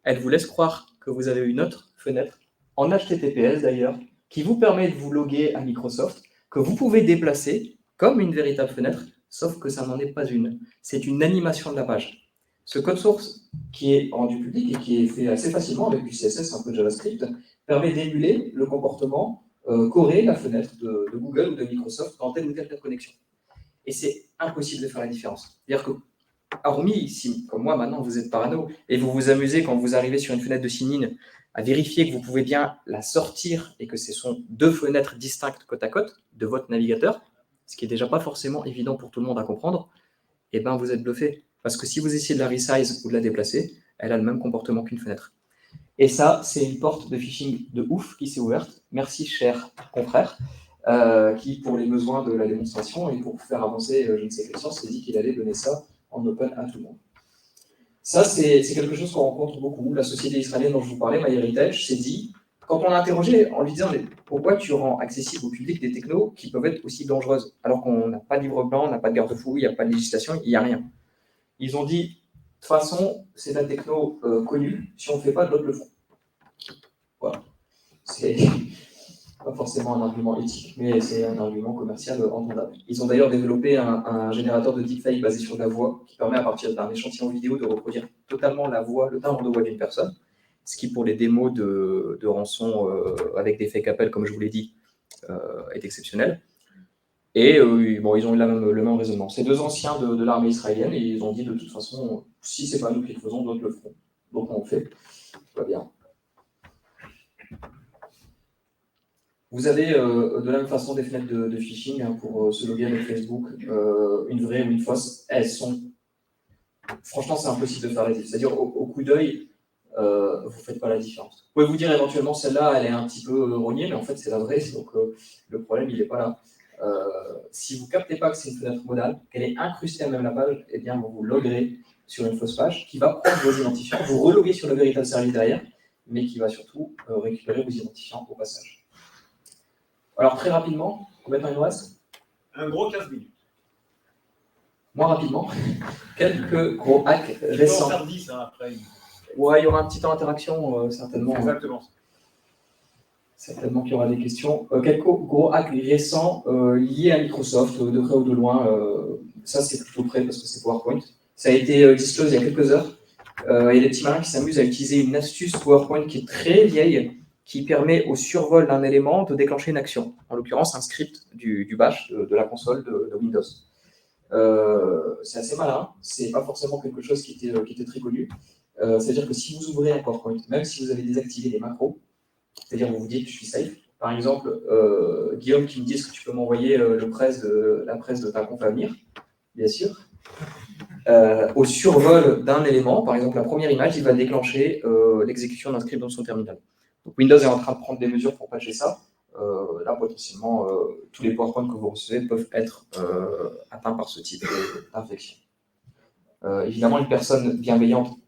Elle vous laisse croire que vous avez une autre fenêtre, en HTTPS d'ailleurs, qui vous permet de vous loguer à Microsoft, que vous pouvez déplacer comme une véritable fenêtre, sauf que ça n'en est pas une. C'est une animation de la page. Ce code source qui est rendu public et qui est fait assez facilement avec du CSS, un peu de JavaScript, permet d'émuler le comportement qu'aurait la fenêtre de Google ou de Microsoft dans telle ou telle connexion. Et c'est impossible de faire la différence. C'est-à-dire que, hormis si, comme moi maintenant, vous êtes parano et vous vous amusez quand vous arrivez sur une fenêtre de sign-in à vérifier que vous pouvez bien la sortir et que ce sont deux fenêtres distinctes côte à côte de votre navigateur, ce qui n'est déjà pas forcément évident pour tout le monde à comprendre, et ben vous êtes bluffé. Parce que si vous essayez de la resize ou de la déplacer, elle a le même comportement qu'une fenêtre. Et ça, c'est une porte de phishing de ouf qui s'est ouverte. Merci, cher confrère, qui, pour les besoins de la démonstration et pour faire avancer je ne sais quelle science, s'est dit qu'il allait donner ça en open à tout le monde. Ça, c'est quelque chose qu'on rencontre beaucoup. La société israélienne dont je vous parlais, MyHeritage, s'est dit, quand on l'a interrogé en lui disant mais pourquoi tu rends accessible au public des technos qui peuvent être aussi dangereuses, alors qu'on n'a pas de livre blanc, on n'a pas de garde-fou, il n'y a pas de législation, il n'y a rien. Ils ont dit, de toute façon, c'est de la techno connue, si on ne fait pas, d'autres le font. Voilà. C'est pas forcément un argument éthique, mais c'est un argument commercial entendable. Ils ont d'ailleurs développé un générateur de deepfake basé sur la voix, qui permet à partir d'un échantillon vidéo de reproduire totalement la voix, le timbre de voix d'une personne, ce qui pour les démos de rançon avec des fake appels, comme je vous l'ai dit, est exceptionnel. Et bon, ils ont eu le même raisonnement. C'est deux anciens de l'armée israélienne et ils ont dit de toute façon, si c'est pas nous qui le faisons, d'autres le feront. Donc on le fait. Tout va bien. Vous avez de la même façon des fenêtres de phishing hein, pour se loguer avec Facebook, une vraie ou une fausse. Elles sont. Franchement, c'est impossible de faire la différence. C'est-à-dire, au coup d'œil, vous ne faites pas la différence. Vous pouvez vous dire éventuellement, celle-là, elle est un petit peu rognée, mais en fait, c'est la vraie. Donc, le problème, il n'est pas là. Si vous ne captez pas que c'est une fenêtre modale, qu'elle est incrustée à même la page, eh bien, vous vous loguerez sur une fausse page qui va prendre vos identifiants, vous reloguer sur le véritable service derrière, mais qui va surtout récupérer vos identifiants au passage. Alors, très rapidement, combien de temps il nous reste? Un gros 15 minutes. Moins rapidement, quelques gros hacks récents. On va en faire 10 hein, après. Ouais, il y aura un petit temps d'interaction, certainement. Exactement. Certainement qu'il y aura des questions. Quelques gros hacks récents liés à Microsoft, de près ou de loin. Ça, c'est plutôt près parce que c'est PowerPoint. Ça a été disclosé il y a quelques heures. Il y a des petits malins qui s'amusent à utiliser une astuce PowerPoint qui est très vieille, qui permet au survol d'un élément de déclencher une action. En l'occurrence, un script du bash de la console de Windows. C'est assez malin. C'est pas forcément quelque chose qui était très connu. C'est-à-dire que si vous ouvrez un PowerPoint, même si vous avez désactivé les macros, c'est-à-dire vous vous dites je suis safe, Par exemple, Guillaume qui me dit est-ce que tu peux m'envoyer la presse de ta conf à venir, bien sûr. Au survol d'un élément, par exemple la première image, il va déclencher l'exécution d'un script dans son terminal. Donc Windows est en train de prendre des mesures pour patcher ça. Là, potentiellement, tous les PowerPoint que vous recevez peuvent être atteints par ce type d'infection. Évidemment, une personne bienveillante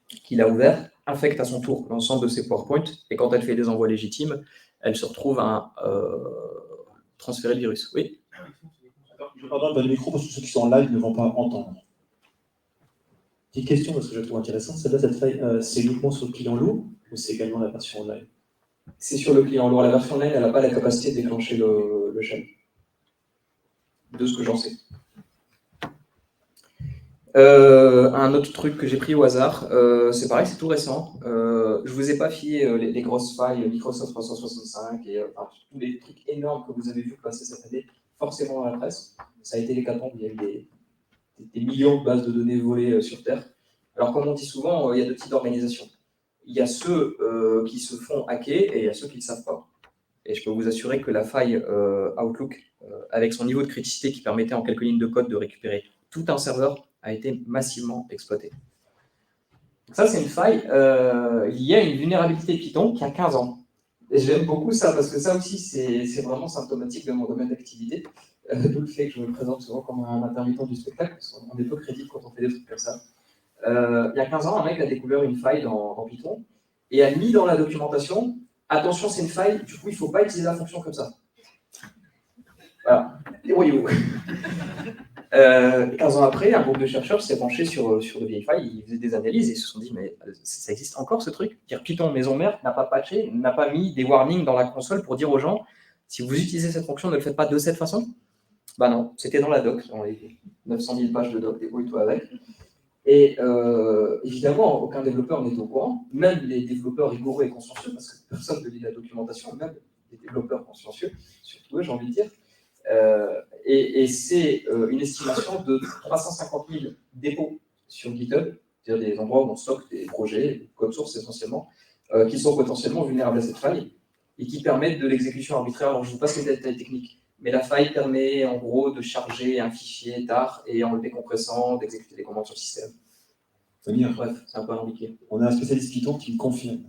qui l'a ouvert infecte à son tour l'ensemble de ses PowerPoint, et quand elle fait des envois légitimes, elle se retrouve à transférer le virus. Oui. Je pardonne pas le micro parce que ceux qui sont en live ne vont pas entendre. Petite question parce que je trouve intéressant, celle-là, cette faille, c'est uniquement sur le client lourd ou c'est également la version online? C'est sur le client lourd. La version online, elle n'a pas la capacité de déclencher le shell. De ce que j'en sais. Un autre truc que j'ai pris au hasard, c'est pareil, c'est tout récent. Je vous ai pas fié les grosses failles Microsoft 365 et tous les trucs énormes que vous avez vu passer cette année, forcément dans la presse. Ça a été l'hécatombe, il y a eu des millions de bases de données volées sur Terre. Alors, comme on dit souvent, il y a deux types d'organisations. Il y a ceux qui se font hacker et il y a ceux qui ne le savent pas. Et je peux vous assurer que la faille Outlook, avec son niveau de criticité qui permettait en quelques lignes de code de récupérer tout un serveur, a été massivement exploité. Ça, c'est une faille liée à une vulnérabilité Python qui a 15 ans. Et j'aime beaucoup ça, parce que ça aussi, c'est vraiment symptomatique de mon domaine d'activité. D'où le fait que je me présente souvent comme un intermittent du spectacle, parce qu'on est peu crédible quand on fait des trucs comme ça. Il y a 15 ans, un mec a découvert une faille dans Python et a mis dans la documentation « Attention, c'est une faille, du coup, il ne faut pas utiliser la fonction comme ça. » Voilà, débrouillez-vous. 15 ans après, un groupe de chercheurs s'est penché sur de vieilles failles, ils faisaient des analyses et ils se sont dit « Mais ça existe encore ce truc ?» Dire Python maison mère n'a pas patché, n'a pas mis des warnings dans la console pour dire aux gens « Si vous utilisez cette fonction, ne le faites pas de cette façon ?» Bah non, c'était dans la doc, dans les 900 000 pages de doc, débrouille-toi avec. Et évidemment, aucun développeur n'est au courant, même les développeurs rigoureux et consciencieux, parce que personne ne lit la documentation, même les développeurs consciencieux, surtout eux, j'ai envie de dire. Et c'est une estimation de 350 000 dépôts sur GitHub, c'est-à-dire des endroits où on stocke des projets, code source essentiellement, qui sont potentiellement vulnérables à cette faille et qui permettent de l'exécution arbitraire. Alors, je vous passe les détails techniques, mais la faille permet en gros de charger un fichier TAR et en le décompressant, d'exécuter des commandes sur le système. Samir, Bref, c'est un peu alambiqué. on a un spécialiste Python qui me confirme.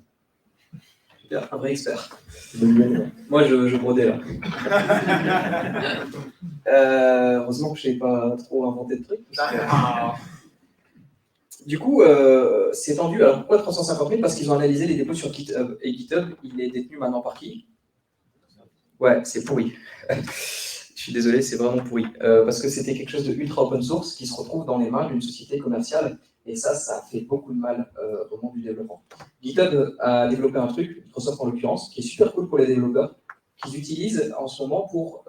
Super, un vrai expert. Manuel. Moi, je brodais là. Heureusement que je n'ai pas trop inventé de trucs. Du coup, c'est tendu. Alors pourquoi 350 000 ? Parce qu'ils ont analysé les dépôts sur GitHub. Et GitHub, il est détenu maintenant par qui ? Ouais, c'est pourri. Je suis désolé, c'est vraiment pourri. Parce que c'était quelque chose de ultra open source qui se retrouve dans les mains d'une société commerciale. Et ça fait beaucoup de mal au monde du développement. GitHub a développé un truc, Microsoft en l'occurrence, qui est super cool pour les développeurs, qu'ils utilisent en ce moment pour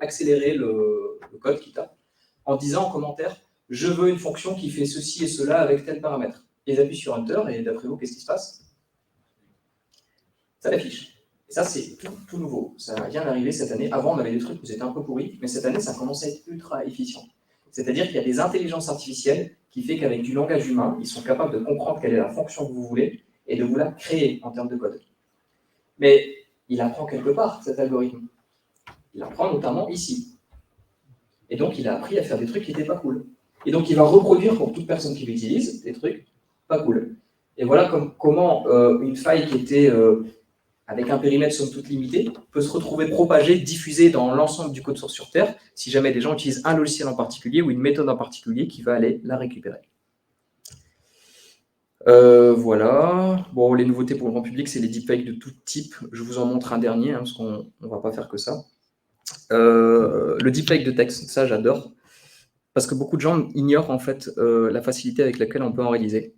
accélérer le code qu'ils tapent, en disant en commentaire « Je veux une fonction qui fait ceci et cela avec tel paramètre ». Ils appuient sur Enter, et d'après vous, qu'est-ce qui se passe ? Ça l'affiche. Et ça, c'est tout nouveau. Ça vient d'arriver cette année. Avant, on avait des trucs où c'était un peu pourri, mais cette année, ça commence à être ultra efficient. C'est-à-dire qu'il y a des intelligences artificielles qui fait qu'avec du langage humain, ils sont capables de comprendre quelle est la fonction que vous voulez et de vous la créer en termes de code. Mais il apprend quelque part, cet algorithme. Il apprend notamment ici. Et donc, il a appris à faire des trucs qui n'étaient pas cool. Et donc, il va reproduire pour toute personne qui l'utilise des trucs pas cool. Et voilà comment une faille qui était avec un périmètre somme toute limité, peut se retrouver propagé, diffusé dans l'ensemble du code source sur Terre, si jamais des gens utilisent un logiciel en particulier ou une méthode en particulier qui va aller la récupérer. Voilà. Bon, les nouveautés pour le grand public, c'est les deepfakes de tout type. Je vous en montre un dernier, parce qu'on ne va pas faire que ça. Le deepfake de texte, ça j'adore, parce que beaucoup de gens ignorent en fait la facilité avec laquelle on peut en réaliser.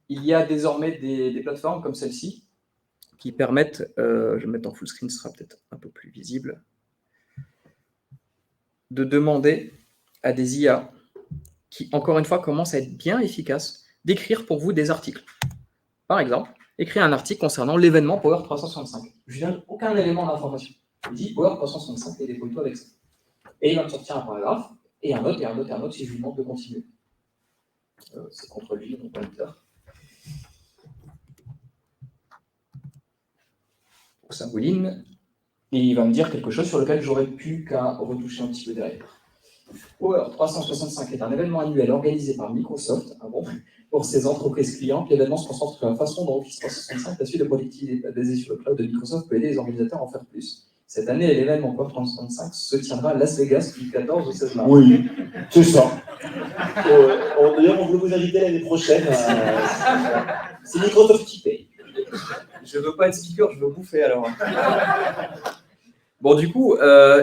Il y a désormais des plateformes comme celle-ci, qui permettent, je vais me mettre en full screen, ce sera peut-être un peu plus visible, de demander à des IA qui, encore une fois, commencent à être bien efficaces, d'écrire pour vous des articles. Par exemple, écrire un article concernant l'événement Power 365. Je ne donne aucun élément d'information. Je dis Power 365 et débrouille-toi avec ça. Et il va me sortir un paragraphe, et un autre, et un autre, et un autre, si je lui demande de continuer. C'est contre lui, mon pointeur. Ça mouline. Et il va me dire quelque chose sur lequel j'aurais pu qu'à retoucher un petit peu derrière. Power 365 est un événement annuel organisé par Microsoft pour ses entreprises clientes. L'événement se concentre sur la façon dont Office 365, la suite de productivité basée sur le cloud de Microsoft, peut aider les organisateurs à en faire plus. Cette année, l'événement Power 365 se tiendra à Las Vegas du 14 au 16 mars. Oui, c'est ça. D'ailleurs, on veut vous inviter l'année prochaine. C'est Microsoft qui paye. Je veux pas être speaker, je veux bouffer alors. Bon, du coup,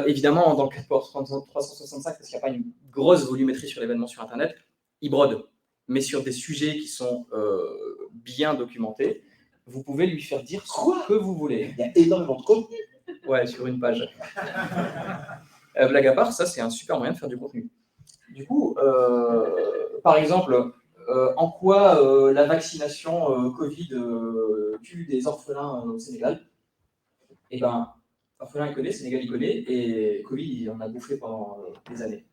évidemment, dans le cas de Power 365, parce qu'il n'y a pas une grosse volumétrie sur l'événement sur Internet, il brode. Mais sur des sujets qui sont bien documentés, vous pouvez lui faire dire ce que vous voulez. Il y a énormément de contenu. Ouais, sur une page. Blague à part, ça, c'est un super moyen de faire du contenu. Du coup, par exemple, en quoi la vaccination Covid tue des orphelins au Sénégal? Eh bien, orphelin, il connaît, Sénégal, il connaît, et Covid, il en a bouffé pendant des années.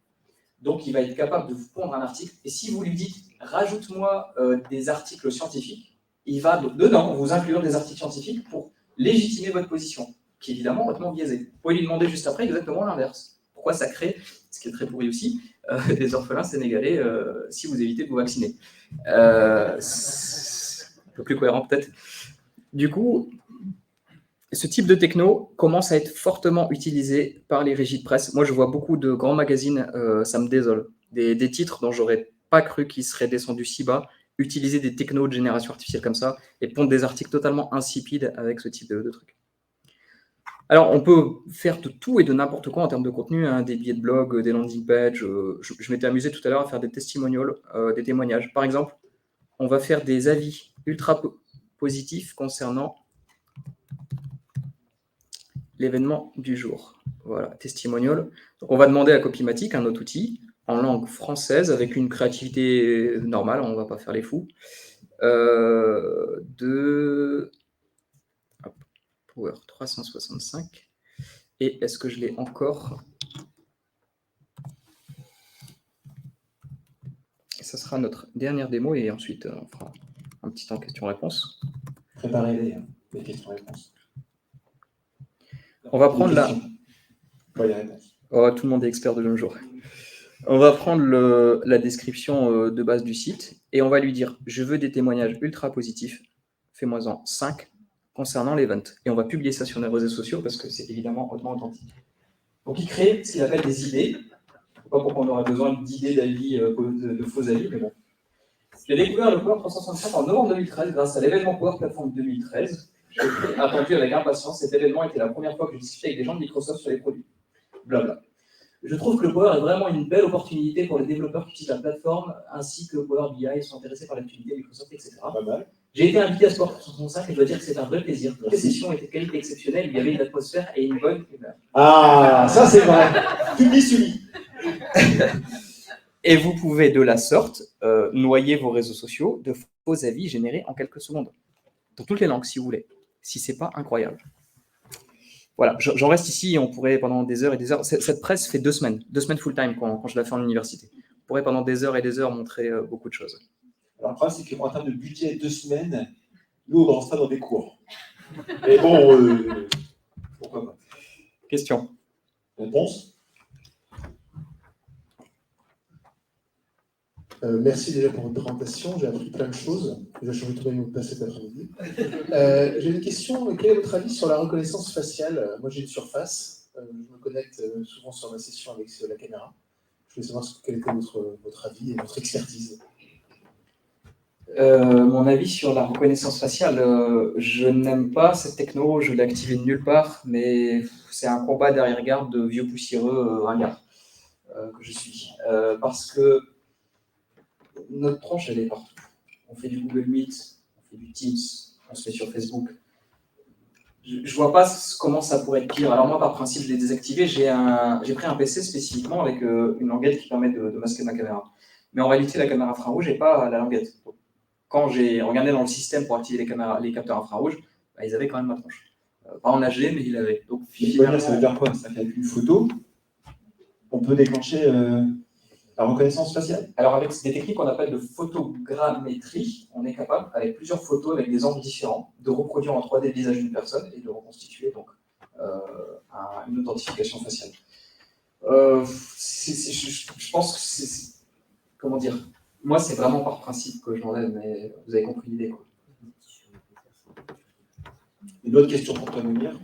Donc, il va être capable de vous pondre un article, et si vous lui dites « rajoute-moi des articles scientifiques », il va dedans vous inclure des articles scientifiques pour légitimer votre position, qui est évidemment hautement biaisée. Vous pouvez lui demander juste après exactement l'inverse. Pourquoi ça crée, ce qui est très pourri aussi, des orphelins sénégalais si vous évitez de vous vacciner. C'est un peu plus cohérent peut-être. Du coup, ce type de techno commence à être fortement utilisé par les régies de presse. Moi, je vois beaucoup de grands magazines, ça me désole. Des titres dont j'aurais pas cru qu'ils seraient descendus si bas, utiliser des technos de génération artificielle comme ça et pondre des articles totalement insipides avec ce type de trucs. Alors, on peut faire de tout et de n'importe quoi en termes de contenu, hein, des billets de blog, des landing pages. Je m'étais amusé tout à l'heure à faire des testimonials, des témoignages. Par exemple, on va faire des avis ultra positifs concernant l'événement du jour. Voilà, testimonial. Donc, on va demander à Copymatic, un autre outil, en langue française, avec une créativité normale, on ne va pas faire les fous, de Power 365. Et est-ce que je l'ai encore? Et ça sera notre dernière démo, et ensuite, on fera un petit temps question-réponse. Préparez les questions-réponses. On va prendre la... Pas les réponses. Oh, tout le monde est expert de nos jours. On va prendre la description de base du site et on va lui dire « Je veux des témoignages ultra positifs, fais-moi-en 5 concernant l'event. » Et on va publier ça sur nos réseaux sociaux parce que c'est évidemment hautement authentique. Donc, il crée ce qu'il appelle des idées. Je ne sais pas pourquoi on aurait besoin d'idées d'avis, de faux avis, mais bon. J'ai découvert le Power 365 en novembre 2013 grâce à l'événement Power Platform 2013. J'ai attendu avec impatience. Cet événement était la première fois que je discutais avec des gens de Microsoft sur les produits. Blabla. Je trouve que le Power est vraiment une belle opportunité pour les développeurs qui utilisent la plateforme, ainsi que Power BI sont intéressés par l'activité Microsoft, etc. Pas mal. J'ai été invité à ce Power 365 et je dois dire que c'est un vrai plaisir. Les sessions étaient de qualité exceptionnelle, il y avait une atmosphère et une bonne humeur. Ah, ça c'est vrai. Publie celui. Et vous pouvez de la sorte noyer vos réseaux sociaux de faux avis générés en quelques secondes. Dans toutes les langues, si vous voulez. Si c'est pas incroyable. Voilà, j'en reste ici et on pourrait pendant des heures et des heures. Cette presse fait 2 semaines full-time quand je la fais en université. On pourrait pendant des heures et des heures montrer beaucoup de choses. Alors, le problème, c'est qu'en termes de budget, 2 semaines, nous, on lance ça dans des cours. Mais bon, pourquoi pas. Question. Réponse? Merci déjà pour votre présentation, j'ai appris plein de choses. J'ai changé tout de passé cet après-midi. J'ai une question, quel est votre avis sur la reconnaissance faciale? Moi j'ai une surface, je me connecte souvent sur ma session avec la caméra. Je voulais savoir quel était votre avis et votre expertise. Mon avis sur la reconnaissance faciale, je n'aime pas cette techno, je l'ai activée de nulle part, mais c'est un combat d'arrière-garde de vieux poussiéreux ringards que je suis. Parce que notre tronche, elle est partout. On fait du Google Meet, on fait du Teams, on se met sur Facebook. Je vois pas comment ça pourrait être pire. Alors moi, par principe, je l'ai désactivé. J'ai pris un PC spécifiquement avec une languette qui permet de masquer ma caméra. Mais en réalité, la caméra infrarouge n'est pas la languette. Donc, quand j'ai regardé dans le système pour activer les capteurs infrarouges, bah, ils avaient quand même ma tronche. Pas en HD, mais ils l'avaient. Donc, Finalement, ça veut dire quoi? Ça fait une photo. On peut déclencher. La reconnaissance faciale? Alors, avec des techniques qu'on appelle de photogrammétrie, on est capable, avec plusieurs photos, avec des angles différents, de reproduire en 3D le visage d'une personne et de reconstituer donc une authentification faciale. Je pense que c'est. Comment dire? Moi, c'est vraiment par principe que je l'enlève, mais vous avez compris l'idée, quoi. Une autre question pour toi, Mounir?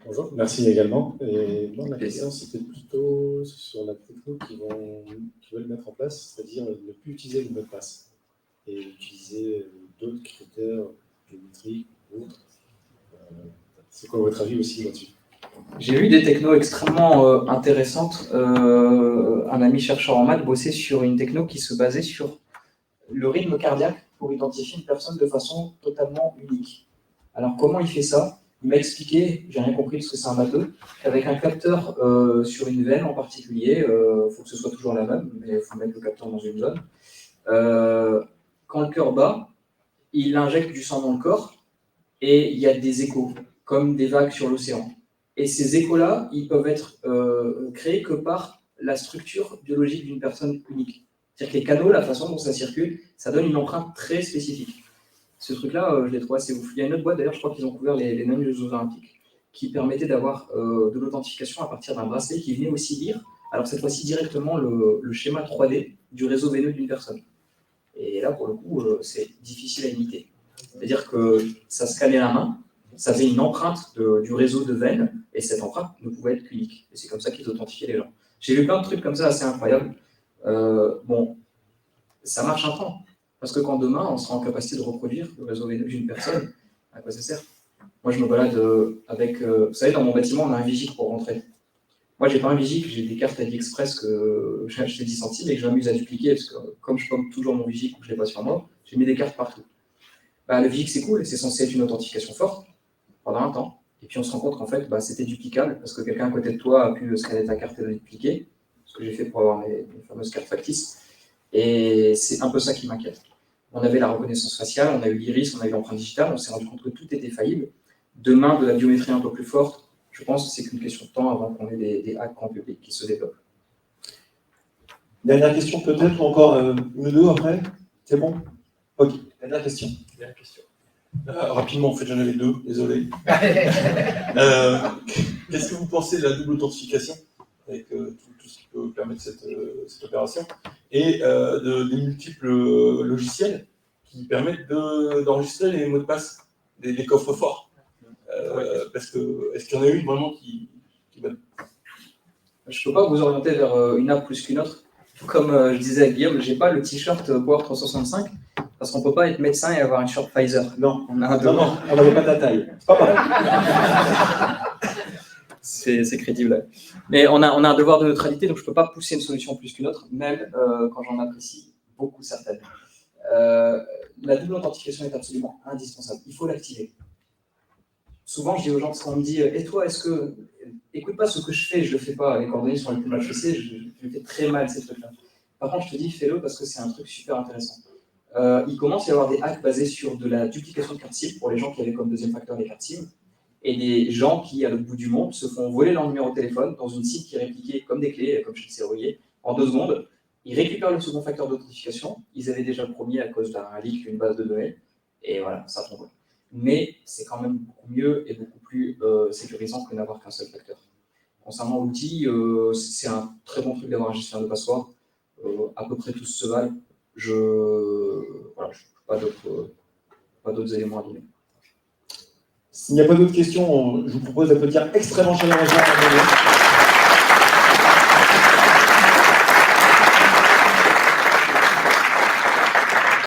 Bonjour, merci également. Et moi, ma question, c'était plutôt sur la techno qu'ils veulent mettre en place, c'est-à-dire ne plus utiliser le mot de passe et utiliser d'autres critères biométriques ou autres. C'est quoi votre avis aussi là-dessus? J'ai vu des technos extrêmement intéressantes. Un ami chercheur en maths bossait sur une techno qui se basait sur le rythme cardiaque pour identifier une personne de façon totalement unique. Alors, comment il fait ça? Il m'a expliqué, j'ai rien compris parce que c'est un matheux, qu'avec un capteur sur une veine en particulier, il faut que ce soit toujours la même, mais il faut mettre le capteur dans une zone. Quand le cœur bat, il injecte du sang dans le corps et il y a des échos, comme des vagues sur l'océan. Et ces échos-là, ils peuvent être créés que par la structure biologique d'une personne unique. C'est-à-dire que les canaux, la façon dont ça circule, ça donne une empreinte très spécifique. Ce truc-là, je l'ai trouvé assez ouf. Il y a une autre boîte, d'ailleurs, je crois qu'ils ont couvert les 9 Jeux Olympiques, qui permettait d'avoir de l'authentification à partir d'un bracelet qui venait aussi lire, alors cette fois-ci directement le schéma 3D du réseau veineux d'une personne. Et là, pour le coup, c'est difficile à imiter. C'est-à-dire que ça scannait la main, ça faisait une empreinte du réseau de veines, et cette empreinte ne pouvait être qu'unique. Et c'est comme ça qu'ils authentifiaient les gens. J'ai vu plein de trucs comme ça assez incroyables. Bon, ça marche un temps. Parce que quand demain, on sera en capacité de reproduire le réseau veineux d'une personne, à quoi ça sert? Moi, je me balade avec... vous savez, dans mon bâtiment, on a un vigique pour rentrer. Moi, j'ai pas un vigique, j'ai des cartes AliExpress que j'ai acheté 10 centimes et que je m'amuse à dupliquer, parce que comme je pomme toujours mon vigique ou que je l'ai pas sur moi, j'ai mis des cartes partout. Bah, le vigique, c'est cool, c'est censé être une authentification forte pendant un temps. Et puis, on se rend compte qu'en fait, c'était duplicable, parce que quelqu'un à côté de toi a pu scanner ta carte et la dupliquer, ce que j'ai fait pour avoir les fameuses cartes factices. Et c'est un peu ça qui m'inquiète. On avait la reconnaissance faciale, on a eu l'iris, on a eu l'empreinte digitale, on s'est rendu compte que tout était faillible. Demain, de la biométrie un peu plus forte, je pense que c'est qu'une question de temps avant qu'on ait des hacks grand public qui se développent. Dernière question peut-être, ou encore une ou deux après? C'est bon? Ok, dernière question. Rapidement, en fait, j'en avais deux, désolé. Qu'est-ce que vous pensez de la double authentification avec tout ce qui peut permettre cette opération et des multiples logiciels qui permettent d'enregistrer les mots de passe, les coffres forts parce que est-ce qu'il y en a une vraiment qui va... Je ne peux pas vous orienter vers une app plus qu'une autre. Comme je disais à Guillaume, je n'ai pas le t-shirt Power 365 parce qu'on ne peut pas être médecin et avoir une short Pfizer. Non, on a non, on n'avait pas ta taille. C'est pas pareil. C'est crédible. Mais on a un devoir de neutralité, donc je ne peux pas pousser une solution plus qu'une autre, même quand j'en apprécie beaucoup certaines. La double authentification est absolument indispensable. Il faut l'activer. Souvent, je dis aux gens, parce qu'on me dit, et toi, est-ce que... Écoute pas ce que je fais, je le fais pas. Les coordonnées sont les plus mal chaussées, je fais très mal ces trucs-là. Par contre, je te dis, fais-le parce que c'est un truc super intéressant. Il commence à y avoir des hacks basés sur de la duplication de carte SIM pour les gens qui avaient comme deuxième facteur les cartes SIM. Et des gens qui, à l'autre bout du monde, se font voler leur numéro de téléphone dans une SIM qui est répliquée comme des clés, comme chez le serrurier, en 2 secondes. Ils récupèrent le second facteur d'authentification. Ils avaient déjà le premier à cause d'un leak d'une base de données. Et voilà, ça tombe. Mais c'est quand même beaucoup mieux et beaucoup plus sécurisant que n'avoir qu'un seul facteur. Concernant l'outil, c'est un très bon truc d'avoir un gestionnaire de password. À peu près tous se valent. Je n'ai pas d'autres éléments à donner. S'il n'y a pas d'autres questions, je vous propose d'applaudir extrêmement chaleureusement.